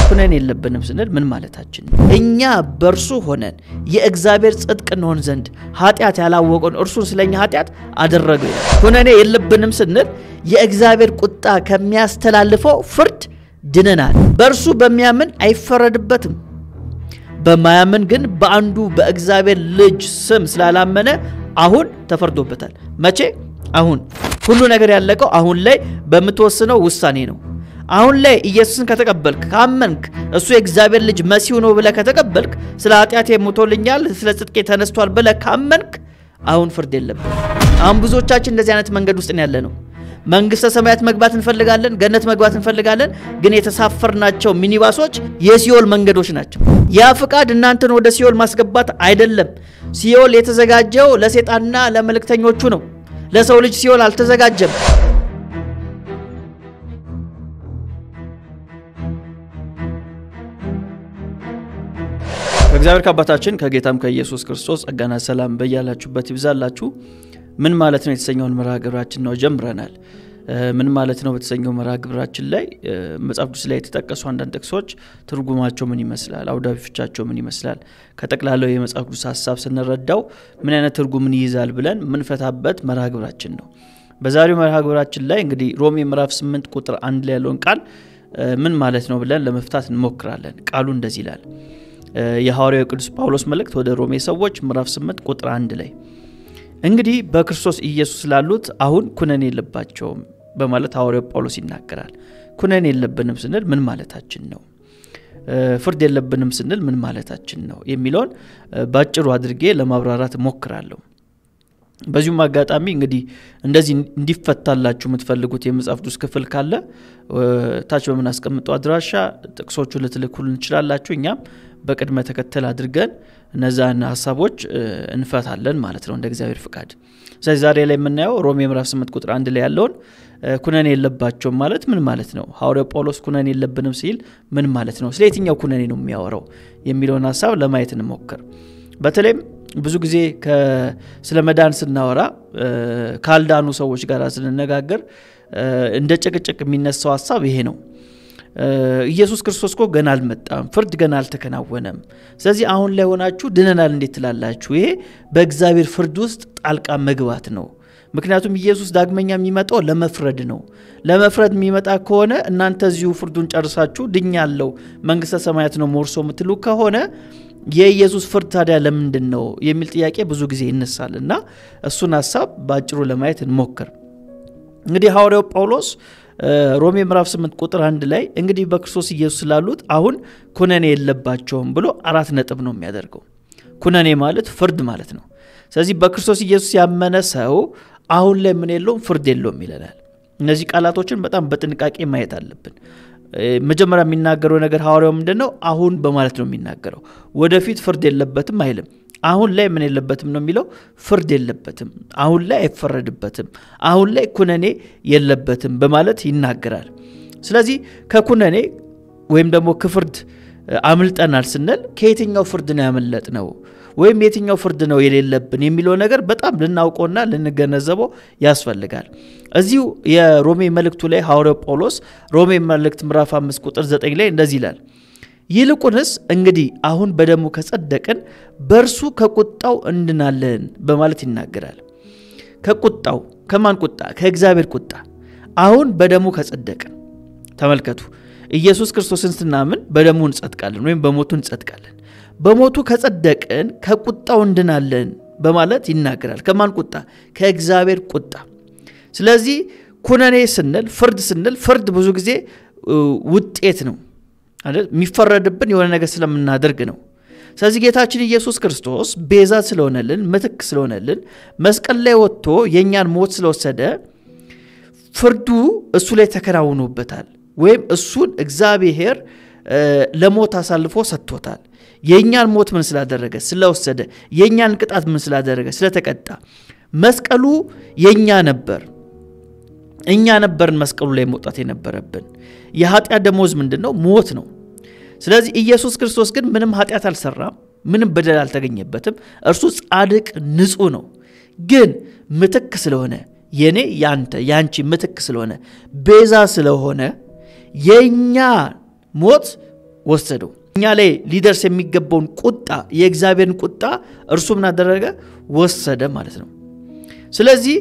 ኩነኔ የለብንም ስንል ምን ማለታችን ነው? እኛ በርሱ ሆነን የእግዚአብሔር ጽድቅ እንሆን ዘንድ ኃጢአት ያላወቀን እርሱን ስለኛ ኃጢአት አደረገ። ኩነኔ የለብንም ስንል የእግዚአብሔር ቁጣ ከሚያስተላልፈው ፍርድ ድነናል። በርሱ በሚያምን አይፈረድበትም። በማያምን ግን በአንዱ በእግዚአብሔር ልጅ ስም ስላላመነ አሁን ተፈርዶበታል። መቼ? አሁን። ሁሉ ነገር ያለቀው አሁን ላይ በመተወሰነው ውሳኔ ነው። አሁን ላይ ኢየሱስን ከተቀበልክ ካመንክ እሱ የእግዚአብሔር ልጅ መሲሁ ነው ብለህ ከተቀበልክ ስለ ኃጢአቴ ሞቶልኛል ስለ ጽድቄ ተነስቷል ብለህ ካመንክ አሁን ፍርድ የለብህም። አሁን ብዙዎቻችን እንደዚህ አይነት መንገድ ውስጥ ነው ያለነው። መንግስተ ሰማያት መግባት እንፈልጋለን፣ ገነት መግባት እንፈልጋለን፣ ግን የተሳፈርናቸው ሚኒባሶች የሲኦል መንገዶች ናቸው። ያ ፍቃድ እናንተን ወደ ሲኦል ማስገባት አይደለም። ሲኦል የተዘጋጀው ለሰይጣንና ለመልእክተኞቹ ነው። ለሰው ልጅ ሲኦል አልተዘጋጀም። ከእግዚአብሔር ከአባታችን ከጌታም ከኢየሱስ ክርስቶስ ጸጋና ሰላም በእያላችሁበት ይብዛላችሁ። ምን ማለት ነው የተሰኘውን መርሃ ግብራችን ነው ጀምረናል። ምን ማለት ነው በተሰኘው መርሃ ግብራችን ላይ መጽሐፍ ቅዱስ ላይ የተጠቀሱ አንዳንድ ጥቅሶች ትርጉማቸው ምን ይመስላል፣ አውዳዊ ፍቻቸው ምን ይመስላል፣ ከጠቅላላው የመጽሐፍ ቅዱስ ሐሳብ ስንረዳው ምን አይነት ትርጉምን ይይዛል ብለን ምን ፈታበት መርሃ ግብራችን ነው። በዛሬው መርሃ ግብራችን ላይ እንግዲህ ሮሜ ምዕራፍ 8 ቁጥር 1 ላይ ያለውን ቃል ምን ማለት ነው ብለን ለመፍታት እንሞክራለን። ቃሉ እንደዚህ ይላል። የሐዋርያው ቅዱስ ጳውሎስ መልእክት ወደ ሮሜ ሰዎች ምዕራፍ 8 ቁጥር 1 ላይ እንግዲህ በክርስቶስ ኢየሱስ ላሉት አሁን ኩነኔ የለባቸውም በማለት ሐዋርያው ጳውሎስ ይናገራል። ኩነኔ የለብንም ስንል ምን ማለታችን ነው? ፍርድ የለብንም ስንል ምን ማለታችን ነው የሚለውን ባጭሩ አድርጌ ለማብራራት ሞክራለሁ። በዚሁ አጋጣሚ እንግዲህ እንደዚህ እንዲፈታላችሁ የምትፈልጉት የመጽሐፍ ቅዱስ ክፍል ካለ ታች በመናስቀምጠው አድራሻ ጥቅሶቹ ልትልኩልን እንችላላችሁ። እኛም በቅድመ ተከተል አድርገን እነዛን ሐሳቦች እንፈታለን ማለት ነው እንደ እግዚአብሔር ፍቃድ። ስለዚህ ዛሬ ላይ የምናየው ሮሜ ምዕራፍ 8 ቁጥር 1 ላይ ያለውን ኩነኔ የለባቸውም ማለት ምን ማለት ነው? ሐዋርያው ጳውሎስ ኩነኔ የለብንም ሲል ምን ማለት ነው? ስለ የትኛው ኩነኔ ነው የሚያወራው የሚለውን ሐሳብ ለማየት እንሞክር። በተለይም ብዙ ጊዜ ስለ መዳን ስናወራ ካልዳኑ ሰዎች ጋር ስንነጋገር እንደ ጭቅጭቅ የሚነሳው ሐሳብ ይሄ ነው። ኢየሱስ ክርስቶስ እኮ ገና አልመጣም፣ ፍርድ ገና አልተከናወነም። ስለዚህ አሁን ላይ ሆናችሁ ድነናል እንዴት ትላላችሁ? ይሄ በእግዚአብሔር ፍርድ ውስጥ ጣልቃ መግባት ነው። ምክንያቱም ኢየሱስ ዳግመኛ የሚመጣው ለመፍረድ ነው። ለመፍረድ የሚመጣ ከሆነ እናንተ እዚሁ ፍርዱን ጨርሳችሁ ድኛለሁ መንግስተ ሰማያት ነው ሞርሶ የምትሉ ከሆነ የኢየሱስ ፍርድ ታዲያ ለምንድን ነው የሚል ጥያቄ ብዙ ጊዜ ይነሳልና እሱን ሐሳብ ባጭሩ ለማየት እንሞክር። እንግዲህ ሐዋርያው ጳውሎስ ሮሜ ምዕራፍ 8 ቁጥር 1 ላይ እንግዲህ በክርስቶስ ኢየሱስ ስላሉት አሁን ኩነኔ የለባቸውም ብሎ 4 ነጥብ ነው የሚያደርገው። ኩነኔ ማለት ፍርድ ማለት ነው። ስለዚህ በክርስቶስ ኢየሱስ ያመነ ሰው አሁን ላይ ምን የለውም? ፍርድ የለውም ይለናል። እነዚህ ቃላቶችን በጣም በጥንቃቄ ማየት አለብን። መጀመሪያ የሚናገረው ነገር ሐዋርያው ምንድነው? አሁን በማለት ነው የሚናገረው። ወደፊት ፍርድ የለበትም አይልም። አሁን ላይ ምን የለበትም ነው የሚለው? ፍርድ የለበትም፣ አሁን ላይ አይፈረድበትም፣ አሁን ላይ ኩነኔ የለበትም በማለት ይናገራል። ስለዚህ ከኩነኔ ወይም ደግሞ ከፍርድ አምልጠናል ስንል ከየትኛው ፍርድ ነው ያመለጥነው ወይም የትኛው ፍርድ ነው የሌለብን የሚለው ነገር በጣም ልናውቀውና ልንገነዘበው ያስፈልጋል። እዚሁ የሮሜ መልእክቱ ላይ ሐዋርያው ጳውሎስ ሮሜ መልእክት ምዕራፍ 5 ቁጥር 9 ላይ እንደዚህ ይላል። ይልቁንስ እንግዲህ አሁን በደሙ ከጸደቅን በእርሱ ከቁጣው እንድናለን በማለት ይናገራል። ከቁጣው ከማን ቁጣ? ከእግዚአብሔር ቁጣ። አሁን በደሙ ከጸደቅን ተመልከቱ። ኢየሱስ ክርስቶስን ስናምን በደሙ እንጸድቃለን ወይም በሞቱ እንጸድቃለን። በሞቱ ከጸደቅን ከቁጣው እንድናለን በማለት ይናገራል። ከማን ቁጣ? ከእግዚአብሔር ቁጣ። ስለዚህ ኩነኔ ስንል ፍርድ ብዙ ጊዜ ውጤት ነው አይደል? የሚፈረድብን የሆነ ነገር ስለምናደርግ ነው። ስለዚህ ጌታችን ኢየሱስ ክርስቶስ ቤዛ ስለሆነልን ምትክ ስለሆነልን መስቀል ላይ ወጥቶ የኛን ሞት ስለወሰደ ፍርዱ እሱ ላይ ተከናውኖበታል ወይም እሱን እግዚአብሔር ለሞት አሳልፎ ሰጥቶታል። የኛን ሞት ምን ስላደረገ? ስለወሰደ። የኛን ቅጣት ምን ስላደረገ? ስለተቀጣ። መስቀሉ የኛ ነበር። እኛ ነበርን መስቀሉ ላይ መውጣት የነበረብን። የኃጢአት ደሞዝ ምንድነው? ሞት ነው። ስለዚህ ኢየሱስ ክርስቶስ ግን ምንም ኃጢአት አልሰራም። ምንም በደል አልተገኘበትም እርሱ ጻድቅ ንጹህ ነው ግን ምትክ ስለሆነ የኔ ያንቺ ምትክ ስለሆነ ቤዛ ስለሆነ የኛ ሞት ወሰደው እኛ ላይ ሊደርስ የሚገባውን ቁጣ የእግዚአብሔርን ቁጣ እርሱ ምን አደረገ ወሰደ ማለት ነው ስለዚህ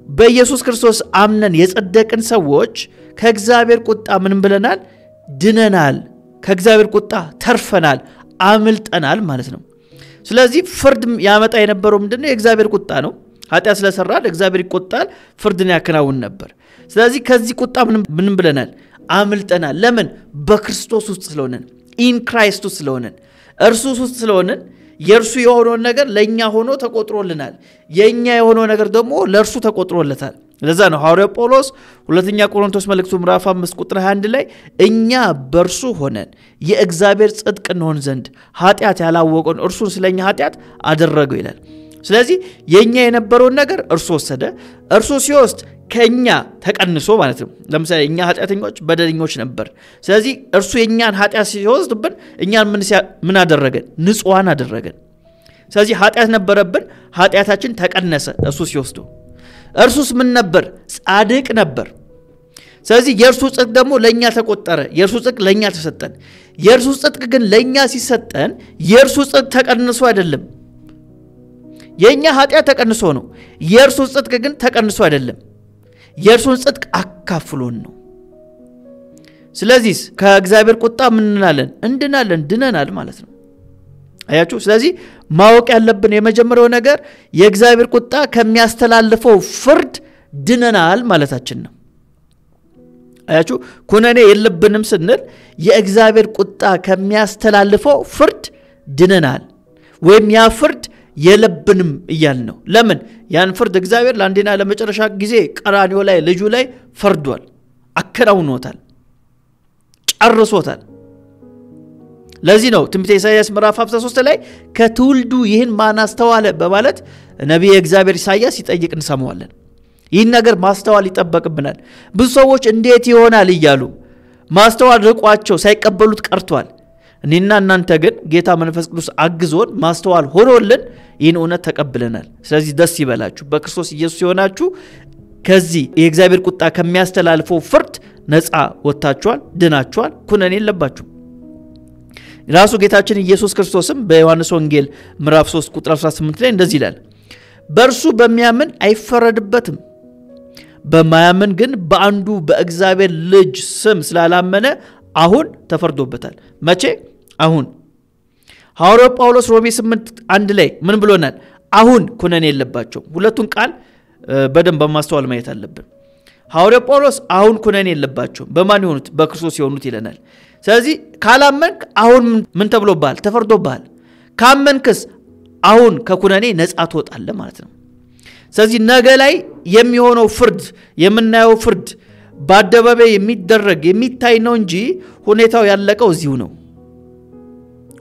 በኢየሱስ ክርስቶስ አምነን የጸደቅን ሰዎች ከእግዚአብሔር ቁጣ ምን ብለናል ድነናል ከእግዚአብሔር ቁጣ ተርፈናል አምልጠናል ማለት ነው ስለዚህ ፍርድ ያመጣ የነበረው ምንድነው የእግዚአብሔር ቁጣ ነው ኃጢአት ስለሰራን እግዚአብሔር ይቆጣል ፍርድን ያከናውን ነበር ስለዚህ ከዚህ ቁጣ ምን ብለናል አምልጠናል ለምን በክርስቶስ ውስጥ ስለሆነን ኢን ክራይስት ውስጥ ስለሆነን እርሱ ውስጥ ስለሆነን የርሱ የሆነው ነገር ለኛ ሆኖ ተቆጥሮልናል የኛ የሆነው ነገር ደግሞ ለርሱ ተቆጥሮለታል ለዛ ነው ሐዋርያው ጳውሎስ ሁለተኛ ቆሮንቶስ መልእክቱ ምዕራፍ 5 ቁጥር 21 ላይ እኛ በርሱ ሆነን የእግዚአብሔር ጽድቅ እንሆን ዘንድ ኃጢአት ያላወቀውን እርሱን ስለኛ ኃጢአት አደረገው ይላል ስለዚህ የኛ የነበረው ነገር እርሱ ወሰደ እርሱ ሲወስድ ከኛ ተቀንሶ ማለት ነው ለምሳሌ እኛ ኃጢአተኞች በደለኞች ነበር ስለዚህ እርሱ የኛን ኃጢአት ሲወስድብን እኛን ምን አደረገን ንጹሃን አደረገን ስለዚህ ኃጢአት ነበረብን ኃጢአታችን ተቀነሰ እርሱ ሲወስዱ እርሱስ ምን ነበር ጻድቅ ነበር ስለዚህ የርሱ ጽድቅ ደግሞ ለኛ ተቆጠረ የርሱ ጽድቅ ለኛ ተሰጠን የርሱ ጽድቅ ግን ለኛ ሲሰጠን የርሱ ጽድቅ ተቀንሶ አይደለም የኛ ኃጢአት ተቀንሶ ነው የርሱ ጽድቅ ግን ተቀንሶ አይደለም የርሱን ጽድቅ አካፍሎን ነው ስለዚህ ከእግዚአብሔር ቁጣ ምን እንላለን እንድናለን ድነናል ማለት ነው አያችሁ ስለዚህ ማወቅ ያለብን የመጀመሪያው ነገር የእግዚአብሔር ቁጣ ከሚያስተላልፈው ፍርድ ድነናል ማለታችን ነው አያችሁ ኩነኔ የለብንም ስንል የእግዚአብሔር ቁጣ ከሚያስተላልፈው ፍርድ ድነናል ወይም ያ ፍርድ የለብንም ይያል ነው ለምን ያን ፍርድ እግዚአብሔር ለአንዴና ለመጨረሻ ጊዜ ቀራንዮ ላይ ልጁ ላይ ፈርዷል አከናውኖታል ጨርሶታል ለዚህ ነው ትንቢተ ኢሳይያስ ምዕራፍ 53 ላይ ከትውልዱ ይህን ማን አስተዋለ በማለት ነብዩ እግዚአብሔር ኢሳይያስ ይጠይቅ እንሰማዋለን ይህን ነገር ማስተዋል ይጠበቅብናል ብዙ ሰዎች እንዴት ይሆናል ይያሉ ማስተዋል ርቋቸው ሳይቀበሉት ቀርቷል እኔና እናንተ ግን ጌታ መንፈስ ቅዱስ አግዞን ማስተዋል ሆኖልን ይህን እውነት ተቀብለናል ስለዚህ ደስ ይበላችሁ በክርስቶስ ኢየሱስ ሆናችሁ ከዚህ የእግዚአብሔር ቁጣ ከሚያስተላልፈው ፍርድ ነፃ ወጣችኋል ድናችኋል ኩነኔ የለባችሁ ራሱ ጌታችን ኢየሱስ ክርስቶስም በዮሐንስ ወንጌል ምዕራፍ 3 ቁጥር 18 ላይ እንደዚህ ይላል በእርሱ በሚያምን አይፈረድበትም በማያምን ግን በአንዱ በእግዚአብሔር ልጅ ስም ስላላመነ አሁን ተፈርዶበታል መቼ አሁን ሐዋርያው ጳውሎስ ሮሜ 8:1 ላይ ምን ብሎናል አሁን ኩነኔ የለባቸው ሁለቱን ቃል በደንብ በማስተዋል ማየት አለብን ሐዋርያው ጳውሎስ አሁን ኩነኔ የለባቸው በማን ይሆኑት በክርስቶስ ይሆኑት ይለናል ስለዚህ ካላመንክ አሁን ምን ተብሎብሃል ተፈርዶብሃል ካመንክስ አሁን ከኩነኔ ነፃ ትወጣለህ ማለት ነው ስለዚህ ነገ ላይ የሚሆነው ፍርድ የምናየው ፍርድ በአደባባይ የሚደረግ የሚታይ ነው እንጂ ሁኔታው ያለቀው እዚሁ ነው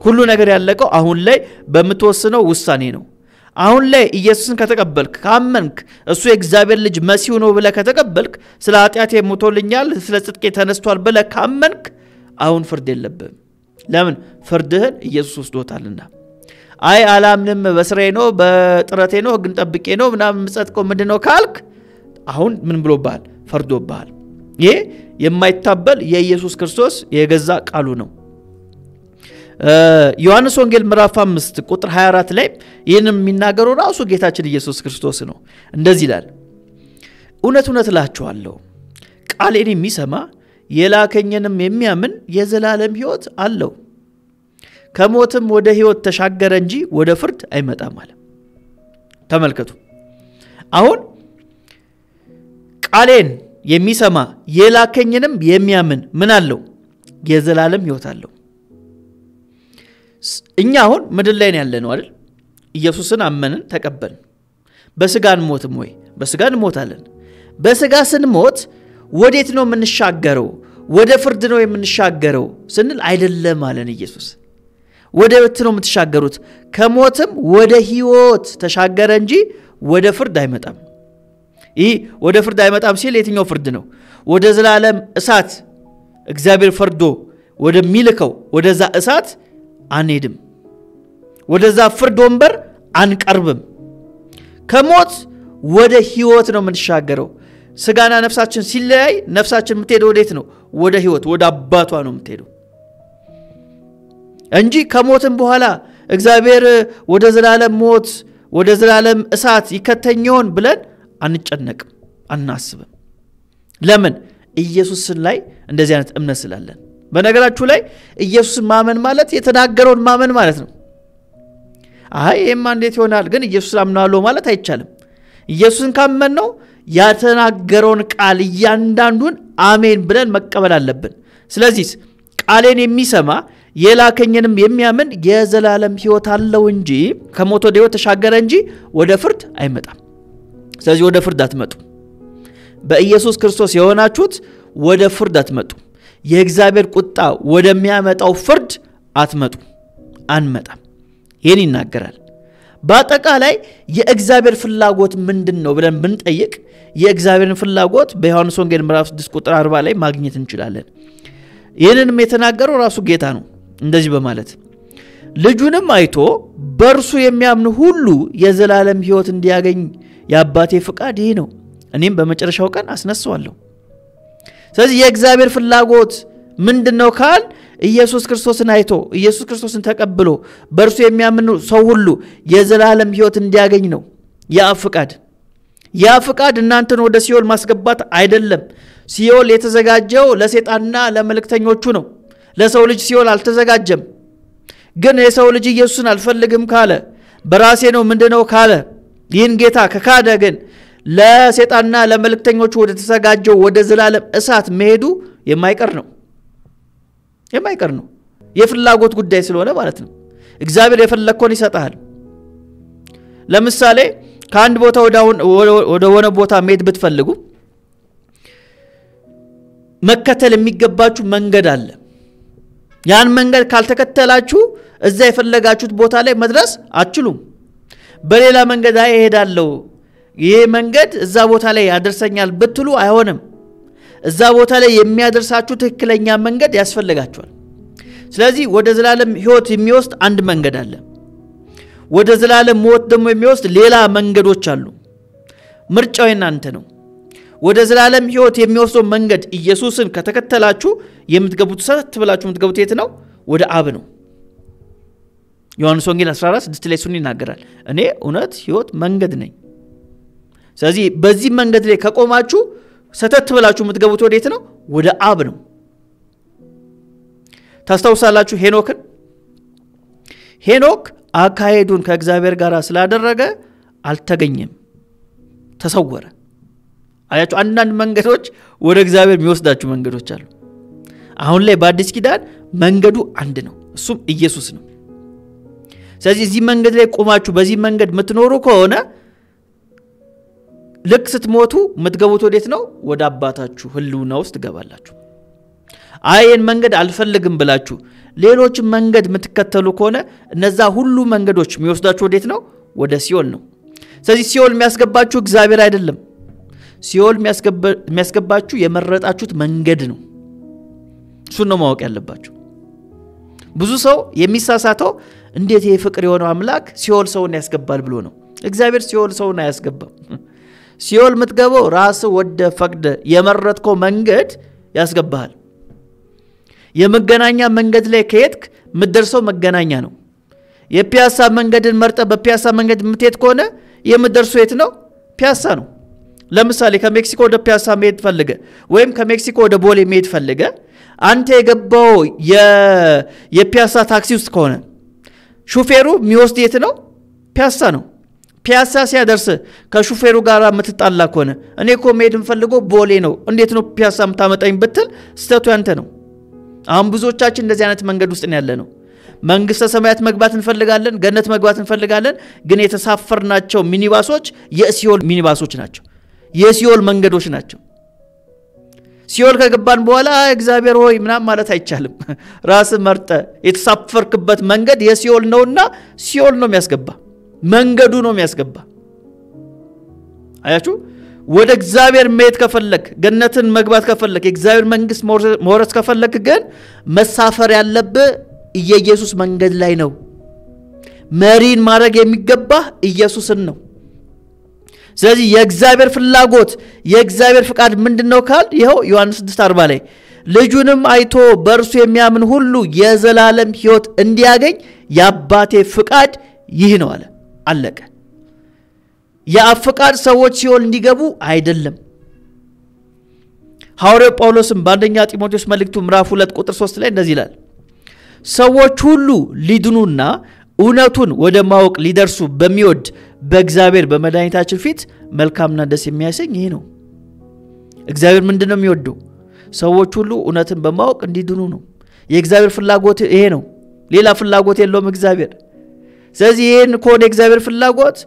ሁሉ ነገር ያለቀው አሁን ላይ በመተወሰነው ውሳኔ ነው አሁን ላይ ኢየሱስን ከተቀበልክ ካመንክ እሱ የእግዚአብሔር ልጅ መሲሁ ነው ብለህ ከተቀበልክ ስለ ኃጢአቴ ሞቶልኛል ስለ ጽድቄ ተነስቷል ብለህ ካመንክ አሁን ፍርድ የለብህም ለምን ፍርድህን ኢየሱስ ወስዶታልና አይ አላምንም በስራዬ ነው በጥረቴ ነው ግን ጠብቄ ነው ምናምን ምጸድቀው ምንድነው ካልክ አሁን ምን ብሎብሃል ፈርዶብሃል ይሄ የማይታበል የኢየሱስ ክርስቶስ የገዛ ቃሉ ነው ዮሐንስ ወንጌል ምዕራፍ 5 ቁጥር 24 ላይ ይሄንን የሚናገረው ራሱ ጌታችን ኢየሱስ ክርስቶስ ነው እንደዚህ ይላል እውነት እውነት እላችኋለሁ ቃሌን የሚሰማ የላከኝንም የሚያምን የዘላለም ሕይወት አለው ከሞትም ወደ ሕይወት ተሻገረ እንጂ ወደ ፍርድ አይመጣም ማለት ተመልከቱ አሁን ቃሌን የሚሰማ የላከኝንም የሚያምን ምን አለው የዘላለም ሕይወት አለው እኛ አሁን ምድር ላይ ያለነው አይደል ኢየሱስን አመንን ተቀበልን በስጋ እንሞትም ወይ በስጋ እንሞታለን በስጋ ስንሞት ወዴት ነው የምንሻገረው ወደ ፍርድ ነው የምንሻገረው ስንል አይደለም አለን ኢየሱስ ወደ ፍርድ ነው የምትሻገሩት ከሞትም ወደ ሕይወት ተሻገረ እንጂ ወደ ፍርድ አይመጣም ይህ ወደ ፍርድ አይመጣም ሲል የትኛው ፍርድ ነው ወደ ዘላለም እሳት እግዚአብሔር ፈርዶ ወደ ሚልከው ወደዛ እሳት አንሄድም ወደዛ ፍርድ ወንበር አንቀርብም። ከሞት ወደ ሕይወት ነው የምንሻገረው። ስጋና ነፍሳችን ሲለያይ ነፍሳችን የምትሄደው ወዴት ነው? ወደ ሕይወት፣ ወደ አባቷ ነው የምትሄደው እንጂ ከሞትም በኋላ እግዚአብሔር ወደ ዘላለም ሞት ወደ ዘላለም እሳት ይከተኛውን ብለን አንጨነቅም፣ አናስብም። ለምን? ኢየሱስን ላይ እንደዚህ አይነት እምነት ስላለን። በነገራችሁ ላይ ኢየሱስን ማመን ማለት የተናገረውን ማመን ማለት ነው። ይሄማ እንዴት ይሆናል? ግን ኢየሱስን አምናለሁ ማለት አይቻልም። ኢየሱስን ካመን ነው ያተናገረውን ቃል እያንዳንዱን አሜን ብለን መቀበል አለብን። ስለዚህ ቃሌን የሚሰማ የላከኝንም የሚያምን የዘላለም ሕይወት አለው እንጂ ከሞት ወደ ሕይወት ተሻገረ እንጂ ወደ ፍርድ አይመጣም። ስለዚህ ወደ ፍርድ አትመጡ። በኢየሱስ ክርስቶስ የሆናችሁት ወደ ፍርድ አትመጡ። የእግዚአብሔር ቁጣ ወደሚያመጣው ፍርድ አትመጡ፣ አንመጣም። ይህን ይናገራል። በአጠቃላይ የእግዚአብሔር ፍላጎት ምንድነው ብለን ብንጠይቅ የእግዚአብሔርን ፍላጎት በዮሐንስ ወንጌል ምዕራፍ 6 ቁጥር 40 ላይ ማግኘት እንችላለን። ይህንንም የተናገረው ራሱ ጌታ ነው እንደዚህ በማለት ልጁንም አይቶ በእርሱ የሚያምን ሁሉ የዘላለም ሕይወት እንዲያገኝ የአባቴ ፍቃድ ይህ ነው፣ እኔም በመጨረሻው ቀን አስነሳዋለሁ። ስለዚህ የእግዚአብሔር ፍላጎት ምንድነው ካል ኢየሱስ ክርስቶስን አይቶ ኢየሱስ ክርስቶስን ተቀብሎ በእርሱ የሚያምን ሰው ሁሉ የዘላለም ሕይወት እንዲያገኝ ነው የአብ ፍቃድ። ያ ፍቃድ እናንተን ወደ ሲኦል ማስገባት አይደለም። ሲኦል የተዘጋጀው ለሰይጣንና ለመልእክተኞቹ ነው። ለሰው ልጅ ሲኦል አልተዘጋጀም። ግን የሰው ልጅ ኢየሱስን አልፈልግም ካለ በራሴ ነው ምንድነው ካለ ይህን ጌታ ከካደ ግን ለሰይጣንና ለመልእክተኞቹ ወደ ተዘጋጀው ወደ ዘላለም እሳት መሄዱ የማይቀር ነው። የፍላጎት ጉዳይ ስለሆነ ማለት ነው። እግዚአብሔር የፈለከውን ይሰጣል። ለምሳሌ ከአንድ ቦታ ወደ ሆነ ቦታ መሄድ ብትፈልጉ መከተል የሚገባችሁ መንገድ አለ። ያን መንገድ ካልተከተላችሁ እዛ የፈለጋችሁት ቦታ ላይ መድረስ አትችሉም። በሌላ መንገድ እሄዳለሁ ይሄ መንገድ እዛ ቦታ ላይ ያደርሰኛል ብትሉ አይሆንም። እዛ ቦታ ላይ የሚያደርሳችሁ ትክክለኛ መንገድ ያስፈልጋችኋል። ስለዚህ ወደ ዘላለም ሕይወት የሚወስድ አንድ መንገድ አለ። ወደ ዘላለም ሞት ደግሞ የሚወስድ ሌላ መንገዶች አሉ። ምርጫው እናንተ ነው። ወደ ዘላለም ሕይወት የሚወስደው መንገድ ኢየሱስን ከተከተላችሁ የምትገቡት ሰት ብላችሁ የምትገቡት የት ነው? ወደ አብ ነው። ዮሐንስ ወንጌል 14:6 ላይ እሱን ይናገራል። እኔ እውነት ሕይወት መንገድ ነኝ። ስለዚህ በዚህ መንገድ ላይ ከቆማችሁ ሰተት ብላችሁ የምትገቡት ወዴት ነው? ወደ አብ ነው። ታስታውሳላችሁ ሄኖክ አካሄዱን ከእግዚአብሔር ጋር ስላደረገ አልተገኘም፣ ተሰወረ። አያችሁ፣ አንዳንድ መንገዶች ወደ እግዚአብሔር የሚወስዳችሁ መንገዶች አሉ። አሁን ላይ በአዲስ ኪዳን መንገዱ አንድ ነው፣ እሱም ኢየሱስ ነው። ስለዚህ እዚህ መንገድ ላይ ቆማችሁ በዚህ መንገድ የምትኖሩ ከሆነ ልክ ስትሞቱ የምትገቡት ወዴት ነው? ወደ አባታችሁ ህልውና ውስጥ ትገባላችሁ። አይን መንገድ አልፈልግም ብላችሁ ሌሎች መንገድ የምትከተሉ ከሆነ እነዛ ሁሉ መንገዶች የሚወስዳችሁ ወዴት ነው? ወደ ሲኦል ነው። ስለዚህ ሲኦል የሚያስገባችሁ እግዚአብሔር አይደለም። ሲኦል የሚያስገባችሁ የመረጣችሁት መንገድ ነው። እሱን ነው ማወቅ ያለባችሁ። ብዙ ሰው የሚሳሳተው እንዴት ይሄ ፍቅር የሆነው አምላክ ሲኦል ሰውን ያስገባል ብሎ ነው። እግዚአብሔር ሲኦል ሰውን አያስገባም። ሲኦል የምትገባው ራስ ወደ ፈቅደ የመረጥከው መንገድ ያስገባሃል። የመገናኛ መንገድ ላይ ከሄድክ ምትደርሰው መገናኛ ነው። የፒያሳ መንገድን መርጠ በፒያሳ መንገድ የምትሄድ ከሆነ የምትደርሰው የት ነው? ፒያሳ ነው። ለምሳሌ ከሜክሲኮ ወደ ፒያሳ መሄድ ፈልገ ወይም ከሜክሲኮ ወደ ቦሌ መሄድ ፈልገ አንተ የገባው የፒያሳ ታክሲ ውስጥ ከሆነ ሹፌሩ የሚወስድ የት ነው? ፒያሳ ነው። ፒያሳ ሲያደርስ ከሹፌሩ ጋር የምትጣላ ከሆነ እኔ እኮ መሄድ እንፈልገው ቦሌ ነው እንዴት ነው ፒያሳ የምታመጣኝ ብትል ስተቱ ያንተ ነው። አሁን ብዙዎቻችን እንደዚህ አይነት መንገድ ውስጥ ያለ ነው። መንግስተ ሰማያት መግባት እንፈልጋለን፣ ገነት መግባት እንፈልጋለን፣ ግን የተሳፈርናቸው ሚኒባሶች የሲኦል ሚኒባሶች ናቸው። የሲኦል መንገዶች ናቸው። ሲኦል ከገባን በኋላ እግዚአብሔር ሆይ ምናም ማለት አይቻልም። ራስ መርጠ የተሳፈርክበት መንገድ የሲኦል ነውና ሲኦል ነው የሚያስገባ፣ መንገዱ ነው የሚያስገባ። አያችሁ፣ ወደ እግዚአብሔር መሄድ ከፈለክ ገነትን መግባት ከፈለክ የእግዚአብሔር መንግስት መውረስ ከፈለክ ግን መሳፈር ያለብህ ኢየሱስ መንገድ ላይ ነው። መሪን ማድረግ የሚገባህ ኢየሱስን ነው። ስለዚህ የእግዚአብሔር ፍላጎት የእግዚአብሔር ፍቃድ ምንድነው ካል ይሄው ዮሐንስ 6:40 ላይ ልጁንም አይቶ በእርሱ የሚያምን ሁሉ የዘላለም ሕይወት እንዲያገኝ የአባቴ ፍቃድ ይህ ነው አለ። አለቀ። የአብ ፍቃድ ሰዎች ሲኦል እንዲገቡ አይደለም። ሐዋርያው ጳውሎስም በአንደኛ ጢሞቴዎስ መልእክቱ ምዕራፍ 2 ቁጥር 3 ላይ እንደዚህ ይላል ሰዎች ሁሉ ሊድኑና እውነቱን ወደ ማወቅ ሊደርሱ በሚወድ በእግዚአብሔር በመድኃኒታችን ፊት መልካምና ደስ የሚያሰኝ ይሄ ነው። እግዚአብሔር ምንድነው የሚወደው? ሰዎች ሁሉ እውነትን በማወቅ እንዲድኑ ነው። የእግዚአብሔር ፍላጎት ይሄ ነው። ሌላ ፍላጎት የለውም እግዚአብሔር። ስለዚህ ይሄን ከሆነ እግዚአብሔር ፍላጎት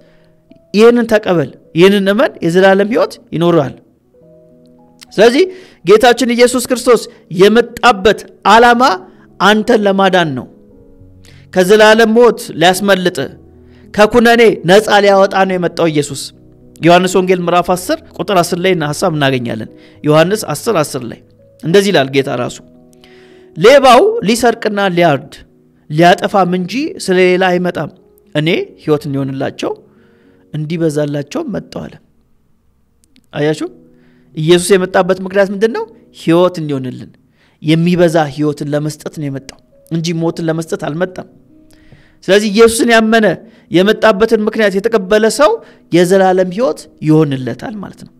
ይሄንን ተቀበል፣ ይሄንን እመን፣ የዘላለም ሕይወት ይኖራል። ስለዚህ ጌታችን ኢየሱስ ክርስቶስ የመጣበት ዓላማ አንተን ለማዳን ነው። ከዘላለም ሞት ሊያስመልጥ ከኩነኔ ነፃ ሊያወጣ ነው የመጣው ኢየሱስ። ዮሐንስ ወንጌል ምዕራፍ 10 ቁጥር 10 ላይ ሐሳብ እናገኛለን። ዮሐንስ 10:10 ላይ እንደዚህ ይላል ጌታ ራሱ ሌባው ሊሰርቅና ሊያርድ ሊያጠፋም እንጂ ስለሌላ አይመጣም፣ እኔ ሕይወት እንዲሆንላቸው እንዲበዛላቸው መጣሁ አለ። አያችሁ ኢየሱስ የመጣበት ምክንያት ምንድነው? ሕይወት እንዲሆንልን የሚበዛ ሕይወትን ለመስጠት ነው የመጣው እንጂ ሞትን ለመስጠት አልመጣም። ስለዚህ ኢየሱስን ያመነ የመጣበትን ምክንያት የተቀበለ ሰው የዘላለም ሕይወት ይሆንለታል ማለት ነው።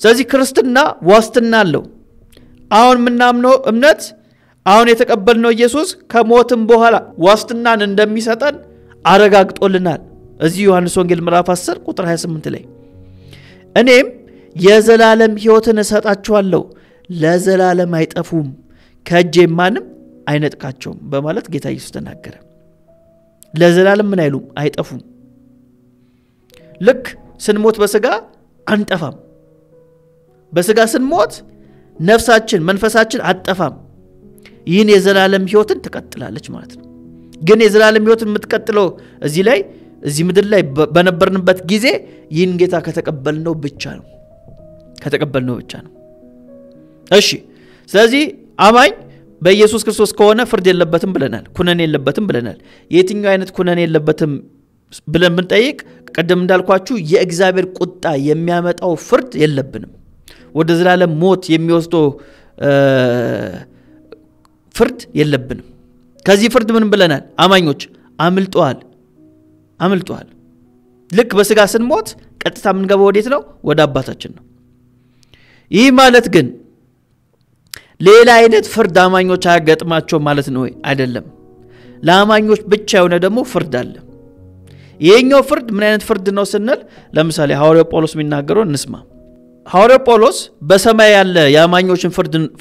ስለዚህ ክርስትና ዋስትና አለው። አሁን ምናምነው እምነት አሁን የተቀበልነው ኢየሱስ ከሞትም በኋላ ዋስትናን እንደሚሰጠን አረጋግጦልናል። እዚህ ዮሐንስ ወንጌል ምዕራፍ 10 ቁጥር 28 ላይ እኔም የዘላለም ሕይወትን እሰጣቸዋለሁ ለዘላለም አይጠፉም ከእጄ ማንም አይነጥቃቸውም በማለት ጌታ ኢየሱስ ተናገረ። ለዘላለም ምን አይሉም? አይጠፉም። ልክ ስንሞት በስጋ አንጠፋም። በስጋ ስንሞት ነፍሳችን መንፈሳችን አጠፋም። ይህን የዘላለም ሕይወትን ትቀጥላለች ማለት ነው። ግን የዘላለም ሕይወትን የምትቀጥለው እዚህ ላይ እዚህ ምድር ላይ በነበርንበት ጊዜ ይህን ጌታ ከተቀበልነው ብቻ ነው። ከተቀበልነው ብቻ ነው። እሺ ስለዚህ አማኝ በኢየሱስ ክርስቶስ ከሆነ ፍርድ የለበትም ብለናል፣ ኩነኔ የለበትም ብለናል። የትኛው አይነት ኩነኔ የለበትም ብለን ብንጠይቅ ቀደም እንዳልኳችሁ የእግዚአብሔር ቁጣ የሚያመጣው ፍርድ የለብንም። ወደ ዘላለም ሞት የሚወስደው ፍርድ የለብንም። ከዚህ ፍርድ ምን ብለናል? አማኞች አምልጧል። ልክ በስጋ ስንሞት ቀጥታ የምንገባው ወዴት ነው? ወደ አባታችን ነው። ይህ ማለት ግን ሌላ አይነት ፍርድ አማኞች አያጋጥማቸው ማለት ነው አይደለም። ለአማኞች ብቻ የሆነ ደግሞ ፍርድ አለ። ይሄኛው ፍርድ ምን አይነት ፍርድ ነው ስንል ለምሳሌ ሐዋርያው ጳውሎስ የሚናገረው እንስማ። ሐዋርያው ጳውሎስ በሰማይ ያለ የአማኞችን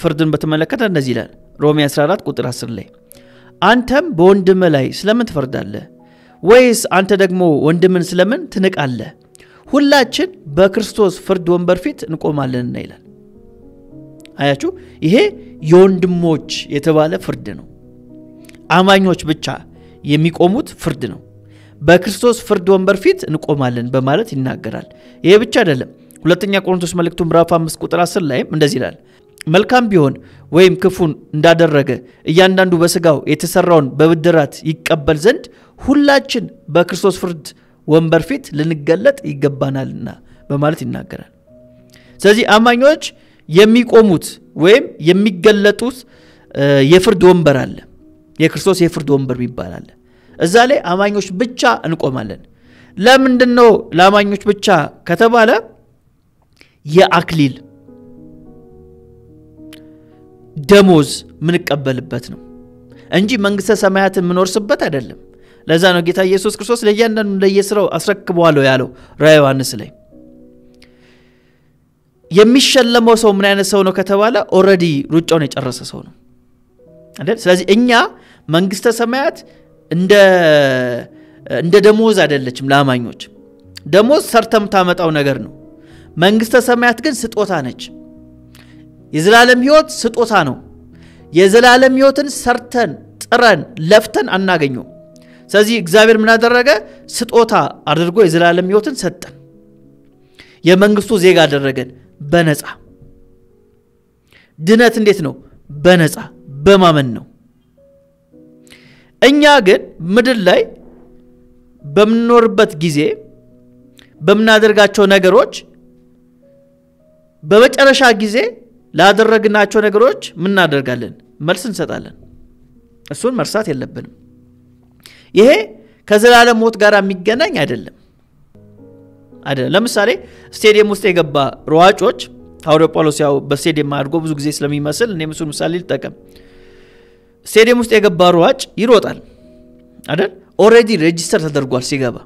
ፍርድን በተመለከተ እንደዚህ ይላል። ሮሜ 14 ቁጥር 10 ላይ አንተም በወንድምህ ላይ ስለምን ትፈርዳለህ? ወይስ አንተ ደግሞ ወንድምን ስለምን ትንቃለህ? ሁላችን በክርስቶስ ፍርድ ወንበር ፊት እንቆማለንና ይላል። አያችሁ ይሄ የወንድሞች የተባለ ፍርድ ነው። አማኞች ብቻ የሚቆሙት ፍርድ ነው። በክርስቶስ ፍርድ ወንበር ፊት እንቆማለን በማለት ይናገራል። ይሄ ብቻ አይደለም። ሁለተኛ ቆሮንቶስ መልእክቱ ምዕራፍ 5 ቁጥር 10 ላይ እንደዚህ ይላል መልካም ቢሆን ወይም ክፉን እንዳደረገ እያንዳንዱ በስጋው የተሰራውን በብድራት ይቀበል ዘንድ ሁላችን በክርስቶስ ፍርድ ወንበር ፊት ልንገለጥ ይገባናልና በማለት ይናገራል። ስለዚህ አማኞች የሚቆሙት ወይም የሚገለጡት የፍርድ ወንበር አለ። የክርስቶስ የፍርድ ወንበር ይባላል። እዛ ላይ አማኞች ብቻ እንቆማለን። ለምንድነው ለአማኞች ብቻ ከተባለ የአክሊል ደሞዝ ምንቀበልበት ነው እንጂ መንግስተ ሰማያትን ምንወርስበት አይደለም። ለዛ ነው ጌታ ኢየሱስ ክርስቶስ ለእያንዳንዱ ለየስራው አስረክበዋለሁ ያለው ራዕየ ዮሐንስ ላይ። የሚሸለመው ሰው ምን አይነት ሰው ነው ከተባለ ኦሬዲ ሩጫውን የጨረሰ ሰው ነው አይደል? ስለዚህ እኛ መንግስተ ሰማያት እንደ ደሞዝ አይደለችም ለአማኞች። ደሞዝ ሰርተም ታመጣው ነገር ነው። መንግስተ ሰማያት ግን ስጦታ ነች። የዘላለም ሕይወት ስጦታ ነው። የዘላለም ሕይወትን ሰርተን ጥረን ለፍተን አናገኘው። ስለዚህ እግዚአብሔር ምን አደረገ? ስጦታ አድርጎ የዘላለም ሕይወትን ሰጠን። የመንግስቱ ዜጋ አደረገን በነፃ። ድነት እንዴት ነው? በነፃ በማመን ነው። እኛ ግን ምድር ላይ በምንኖርበት ጊዜ በመናደርጋቸው ነገሮች በመጨረሻ ጊዜ ላደረግናቸው ነገሮች ምን እናደርጋለን መልስ እንሰጣለን እሱን መርሳት የለብንም ይሄ ከዘላለም ሞት ጋር የሚገናኝ አይደለም ለምሳሌ ስቴዲየም ውስጥ የገባ ሯጮች ሐዋርያው ጳውሎስ ያው በስቴዲየም አድርጎ ብዙ ጊዜ ስለሚመስል እኔ እሱን ምሳሌ ልጠቀም ስቴዲየም ውስጥ የገባ ሯጭ ይሮጣል አይደል ኦሬዲ ሬጂስተር ተደርጓል ሲገባ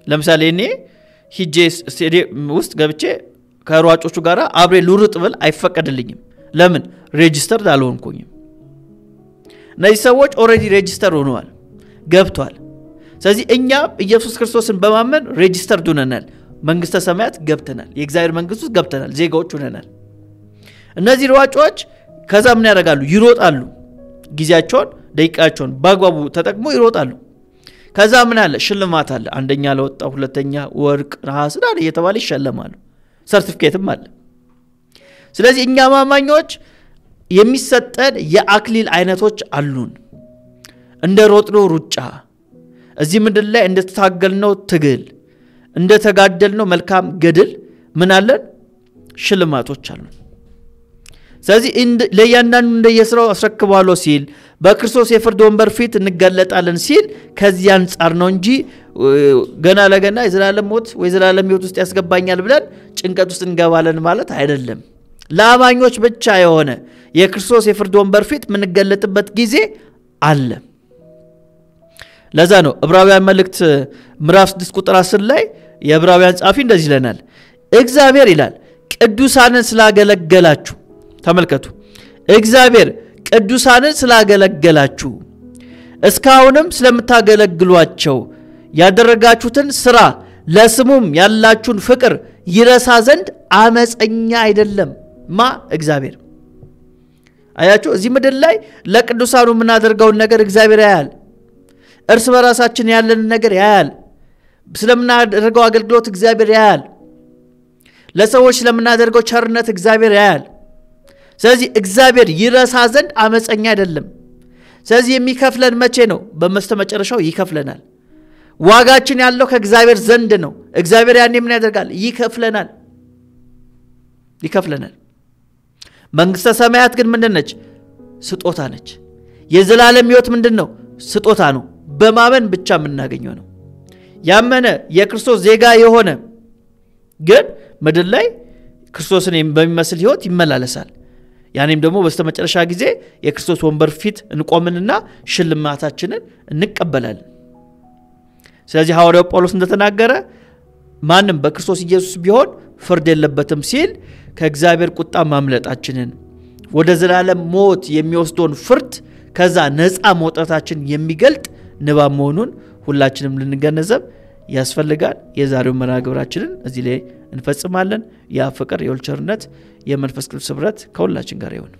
ለምሳሌ እኔ ሂጄ ስቴዲየም ውስጥ ገብቼ ከሯጮቹ ጋር አብሬ ልሩጥ ብል አይፈቀድልኝም ለምን ሬጂስተር አልሆንኩኝም እነዚህ ሰዎች ኦሬዲ ሬጂስተር ሆነዋል ገብቷል ስለዚህ እኛ ኢየሱስ ክርስቶስን በማመን ሬጂስተር ሆነናል መንግስተ ሰማያት ገብተናል የእግዚአብሔር መንግስት ውስጥ ገብተናል ዜጋዎች ሆነናል እነዚህ ሯጮች ከዛ ምን ያደርጋሉ ይሮጣሉ ጊዜያቸውን ደቂቃቸውን በአግባቡ ተጠቅሞ ይሮጣሉ ከዛ ምን አለ ሽልማት አለ አንደኛ ለወጣው ሁለተኛ ወርቅ ነሐስ ዳር እየተባለ ይሸለማሉ ሰርቲፊኬትም አለ ስለዚህ እኛ ማማኞች የሚሰጠን የአክሊል አይነቶች አሉን እንደ ሮጥነው ሩጫ እዚህ ምድር ላይ እንደተታገልነው ትግል እንደተጋደልነው መልካም ገድል ምን አለን ሽልማቶች አሉን ስለዚህ ለያንዳንዱ እንደየስራው አስረክባለሁ ሲል በክርስቶስ የፍርድ ወንበር ፊት እንገለጣለን ሲል ከዚህ አንፃር ነው እንጂ ገና ለገና የዘላለም ሞት ወይ ዘላለም ሕይወት ውስጥ ያስገባኛል ብለን ጭንቀት ውስጥ እንገባለን ማለት አይደለም ለአማኞች ብቻ የሆነ የክርስቶስ የፍርድ ወንበር ፊት ምንገለጥበት ጊዜ አለ ለዛ ነው ዕብራውያን መልእክት ምዕራፍ 6 ቁጥር 10 ላይ የዕብራውያን ጻፊ እንደዚህ ይለናል እግዚአብሔር ይላል ቅዱሳንን ስላገለገላችሁ ተመልከቱ እግዚአብሔር ቅዱሳንን ስላገለገላችሁ እስካሁንም ስለምታገለግሏቸው ያደረጋችሁትን ሥራ ለስሙም ያላችሁን ፍቅር ይረሳ ዘንድ አመፀኛ አይደለም እግዚአብሔር አያችሁ እዚህ ምድር ላይ ለቅዱሳኑ ምናደርገውን ነገር እግዚአብሔር ያያል እርስ በራሳችን ያለን ነገር ያያል ስለምናደርገው አገልግሎት እግዚአብሔር ያያል ለሰዎች ስለምናደርገው ቸርነት እግዚአብሔር ያያል ስለዚህ እግዚአብሔር ይረሳ ዘንድ አመፀኛ አይደለም ስለዚህ የሚከፍለን መቼ ነው በመስተመጨረሻው ይከፍለናል ዋጋችን ያለው ከእግዚአብሔር ዘንድ ነው እግዚአብሔር ያኔ ምን ያደርጋል ይከፍለናል መንግስተ ሰማያት ግን ምንድነች ስጦታ ነች የዘላለም ሕይወት ምንድነው ስጦታ ነው በማመን ብቻ የምናገኘው ነው ያመነ የክርስቶስ ዜጋ የሆነ ግን ምድር ላይ ክርስቶስን በሚመስል ሕይወት ይመላለሳል ያኔም ደግሞ በስተመጨረሻ ጊዜ የክርስቶስ ወንበር ፊት እንቆምንና ሽልማታችንን እንቀበላለን ስለዚህ ሐዋርያው ጳውሎስ እንደተናገረ ማንም በክርስቶስ ኢየሱስ ቢሆን ፍርድ የለበትም ሲል ከእግዚአብሔር ቁጣ ማምለጣችንን ወደ ዘላለም ሞት የሚወስደውን ፍርድ ከዛ ነፃ መውጣታችን የሚገልጥ ንባብ መሆኑን ሁላችንም ልንገነዘብ ያስፈልጋል የዛሬው መርሃ ግብራችንን እዚህ ላይ እንፈጽማለን ያ ፍቅር የወልቸርነት የመንፈስ ቅዱስ ኅብረት ከሁላችን ጋር ይሁን